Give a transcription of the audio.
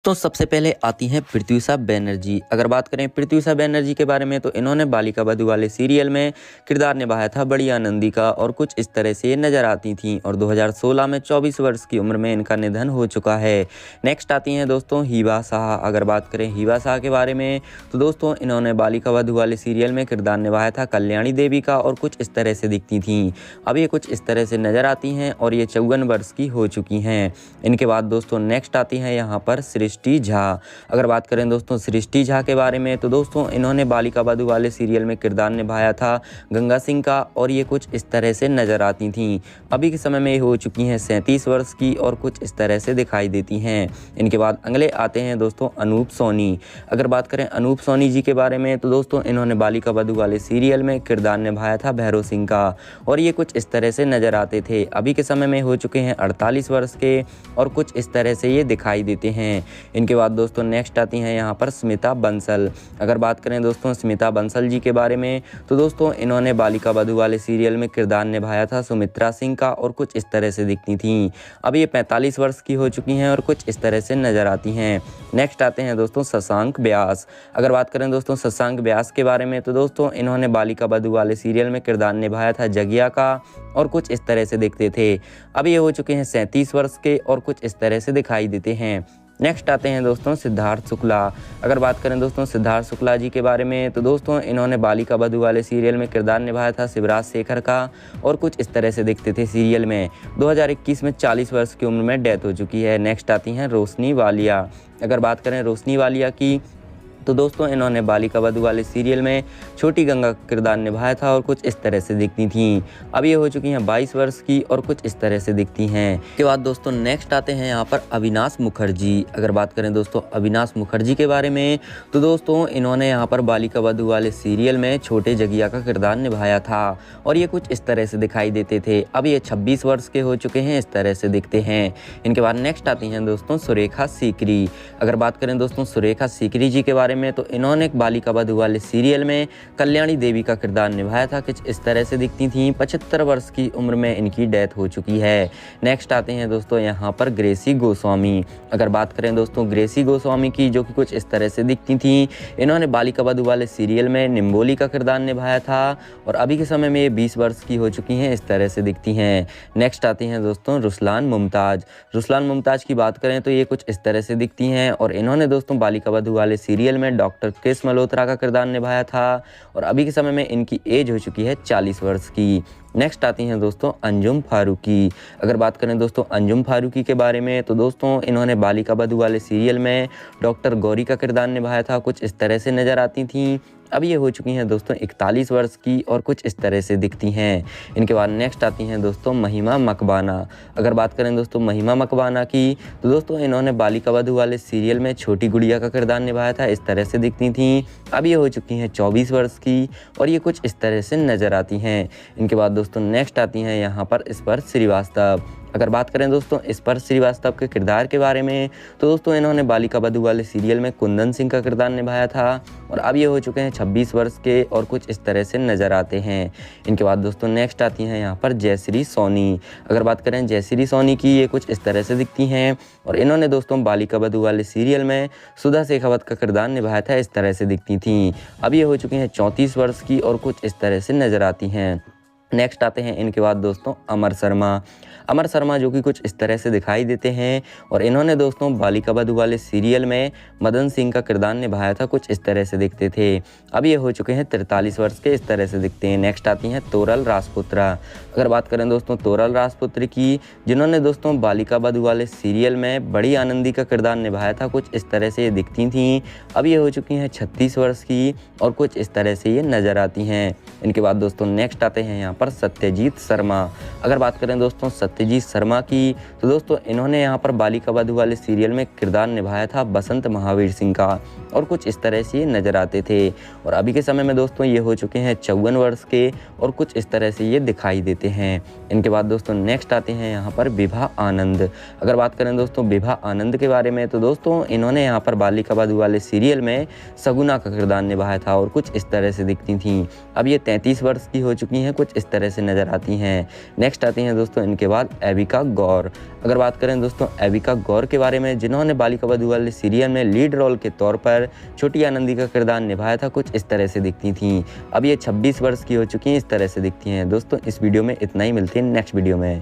तो सबसे पहले आती हैं पृथ्वीशा बैनर्जी। अगर बात करें पृथ्वीशा बैनर्जी के बारे में तो इन्होंने बालिका बधू वाले सीरियल में किरदार निभाया था बड़ी आनंदी का और कुछ इस तरह से ये नजर आती थीं और 2016 में 24 वर्ष की उम्र में इनका निधन हो चुका है। नेक्स्ट आती हैं दोस्तों हिबा शाह। अगर बात करें हिबा शाह के बारे में तो दोस्तों इन्होंने बालिका बधू वाले सीरियल में किरदार निभाया था कल्याणी देवी का और कुछ इस तरह से दिखती थीं। अब ये कुछ इस तरह से नजर आती हैं और ये 54 वर्ष की हो चुकी हैं। इनके बाद दोस्तों नेक्स्ट आती हैं यहाँ पर सृष्टि झा। अगर बात करें दोस्तों सृष्टि झा के बारे में तो दोस्तों इन्होंने बालिका बधू वाले सीरियल में किरदार निभाया था गंगा सिंह का और ये कुछ इस तरह से नजर आती थीं। अभी के समय में ये हो चुकी हैं 37 वर्ष की और कुछ इस तरह से दिखाई देती हैं। इनके बाद अगले आते हैं दोस्तों अनूप सोनी। अगर बात करें अनूप सोनी जी के बारे में तो दोस्तों इन्होंने बालिका बधू वाले सीरियल में किरदार निभाया था भैरव सिंह का और ये कुछ इस तरह से नजर आते थे। अभी के समय में हो चुके हैं 48 वर्ष के और कुछ इस तरह से ये दिखाई देते हैं। इनके बाद दोस्तों नेक्स्ट आती हैं यहाँ पर स्मिता बंसल। अगर बात करें दोस्तों स्मिता बंसल जी के बारे में तो दोस्तों इन्होंने बालिका बधू वाले सीरियल में किरदार निभाया था सुमित्रा सिंह का और कुछ इस तरह से दिखती थीं। अब ये 45 वर्ष की हो चुकी हैं और कुछ इस तरह से नजर आती हैं। नेक्स्ट आते हैं दोस्तों शशांक व्यास। अगर बात करें दोस्तों शशांक व्यास के बारे में तो दोस्तों इन्होंने बालिका बधू वाले सीरियल में किरदार निभाया था जगिया का और कुछ इस तरह से दिखते थे। अब ये हो चुके हैं 37 वर्ष के और कुछ इस तरह से दिखाई देते हैं। नेक्स्ट आते हैं दोस्तों सिद्धार्थ शुक्ला। अगर बात करें दोस्तों सिद्धार्थ शुक्ला जी के बारे में तो दोस्तों इन्होंने बालिका बधू वाले सीरियल में किरदार निभाया था शिवराज शेखर का और कुछ इस तरह से दिखते थे सीरियल में। 2021 में 40 वर्ष की उम्र में डेथ हो चुकी है। नेक्स्ट आती हैं रोशनी वालिया। अगर बात करें रोशनी वालिया की तो दोस्तों इन्होंने बालिका बधू वाले सीरियल में छोटी गंगा का किरदार निभाया था और कुछ इस तरह से दिखती थीं। अब ये हो चुकी हैं 22 वर्ष की और कुछ इस तरह से दिखती हैं। के बाद दोस्तों नेक्स्ट आते हैं यहाँ पर अविनाश मुखर्जी। अगर बात करें दोस्तों अविनाश मुखर्जी के बारे में तो दोस्तों इन्होंने यहाँ पर बालिका बधू वाले सीरियल में छोटे जगिया का किरदार निभाया था और ये कुछ इस तरह से दिखाई देते थे। अब ये 26 वर्ष के हो चुके हैं, इस तरह से दिखते हैं। इनके बाद नेक्स्ट आती हैं दोस्तों सुरेखा सीकरी। अगर बात करें दोस्तों सुरेखा सीकरी जी के बारे में तो इन्होंने एक बालिका बधू वाले सीरियल में कल्याणी देवी का किरदार निभाया था। कुछ इस तरह से दिखती थीं। 75 वर्ष की उम्र में इनकी डेथ हो चुकी है। नेक्स्ट आते हैं दोस्तों यहाँ पर ग्रेसी गोस्वामी। अगर बात करें दोस्तों ग्रेसी गोस्वामी की जो कि कुछ इस तरह से दिखती थीं। इन्होंने बालिका बधू वाले सीरियल में निम्बोली का किरदार निभाया था और अभी के समय में ये 20 वर्ष की हो चुकी हैं, इस तरह से दिखती हैं। नेक्स्ट आती हैं दोस्तों रुसलान मुमताज। रुसलान मुमताज की बात करें तो ये कुछ इस तरह से दिखती हैं और इन्होंने दोस्तों बालिका बधू वाले सीरियल में डॉक्टर क्रिस मल्होत्रा का किरदार निभाया था और अभी के समय में इनकी एज हो चुकी है 40 वर्ष की। नेक्स्ट आती हैं दोस्तों अंजुम फारूकी। अगर बात करें दोस्तों अंजुम फारूकी के बारे में तो दोस्तों इन्होंने बालिका बधू वाले सीरियल में डॉक्टर गौरी का किरदार निभाया था। कुछ इस तरह से नजर आती थीं। अब ये हो चुकी हैं दोस्तों 41 वर्ष की और कुछ इस तरह से दिखती हैं। इनके बाद नेक्स्ट आती हैं दोस्तों महिमा मकबाना। अगर बात करें दोस्तों महिमा मकबाना की तो दोस्तों इन्होंने बालिका बधू वाले सीरियल में छोटी गुड़िया का किरदार निभाया था, इस तरह से दिखती थीं। अब ये हो चुकी हैं 24 वर्ष की और ये कुछ इस तरह से नजर आती हैं। इनके बाद दोस्तों नेक्स्ट आती हैं यहाँ पर स्पर्श श्रीवास्तव। अगर बात करें दोस्तों स्पर्श श्रीवास्तव के किरदार के बारे में तो दोस्तों इन्होंने बालिका बधू वाले सीरियल में कुंदन सिंह का किरदार निभाया था और अब ये हो चुके हैं 26 वर्ष के और कुछ इस तरह से नजर आते हैं। इनके बाद दोस्तों नेक्स्ट आती हैं यहाँ पर जयश्री सोनी। अगर बात करें जयश्री सोनी की ये कुछ इस तरह से दिखती हैं और इन्होंने दोस्तों बालिका बधू वाले सीरियल में सुधा शेखावत का किरदार निभाया था, इस तरह से दिखती थीं। अब ये हो चुकी हैं 34 वर्ष की और कुछ इस तरह से नजर आती हैं। नेक्स्ट आते हैं इनके बाद दोस्तों अमर शर्मा। अमर शर्मा जो कि कुछ इस तरह से दिखाई देते हैं और इन्होंने दोस्तों बालिका बधू वाले सीरियल में मदन सिंह का किरदार निभाया था। कुछ इस तरह से दिखते थे। अब ये हो चुके हैं 43 वर्ष के, इस तरह से दिखते हैं। नेक्स्ट आती हैं तोरल राजपुत्रा। अगर बात करें दोस्तों तोरल राजपुत्र की जिन्होंने दोस्तों बालिका बधू वाले सीरियल में बड़ी आनंदी का किरदार निभाया था, कुछ इस तरह से ये दिखती थीं। अब ये हो चुकी हैं 36 वर्ष की और कुछ इस तरह से ये नज़र आती हैं। इनके बाद दोस्तों नेक्स्ट आते हैं यहाँ पर सत्यजीत शर्मा। अगर बात करें दोस्तों सत्यजीत शर्मा की तो दोस्तों इन्होंने यहाँ पर बालिका बधू वाले सीरियल में किरदार निभाया था बसंत महावीर सिंह का और कुछ इस तरह से ये नज़र आते थे। और अभी के समय में दोस्तों ये हो चुके हैं 54 वर्ष के और कुछ इस तरह से ये दिखाई देते हैं। इनके बाद दोस्तों नेक्स्ट आते हैं यहाँ पर विभा आनंद। अगर बात करें दोस्तों विभा आनंद के बारे में तो दोस्तों इन्होंने यहाँ पर बालिका बधू वाले सीरियल में सगुना का किरदार निभाया था और कुछ इस तरह से दिखती थी। अब ये 33 वर्ष की हो चुकी हैं, कुछ इस तरह से नज़र आती हैं। नेक्स्ट आती हैं दोस्तों इनके बाद एविका गौर। अगर बात करें दोस्तों एविका गौर के बारे में, जिन्होंने बालिका बधू वाले सीरियल में लीड रोल के तौर पर छोटी आनंदी का किरदार निभाया था, कुछ इस तरह से दिखती थीं। अब ये 26 वर्ष की हो चुकी हैं, इस तरह से दिखती हैं। दोस्तों इस वीडियो में इतना ही, मिलती है नेक्स्ट वीडियो में।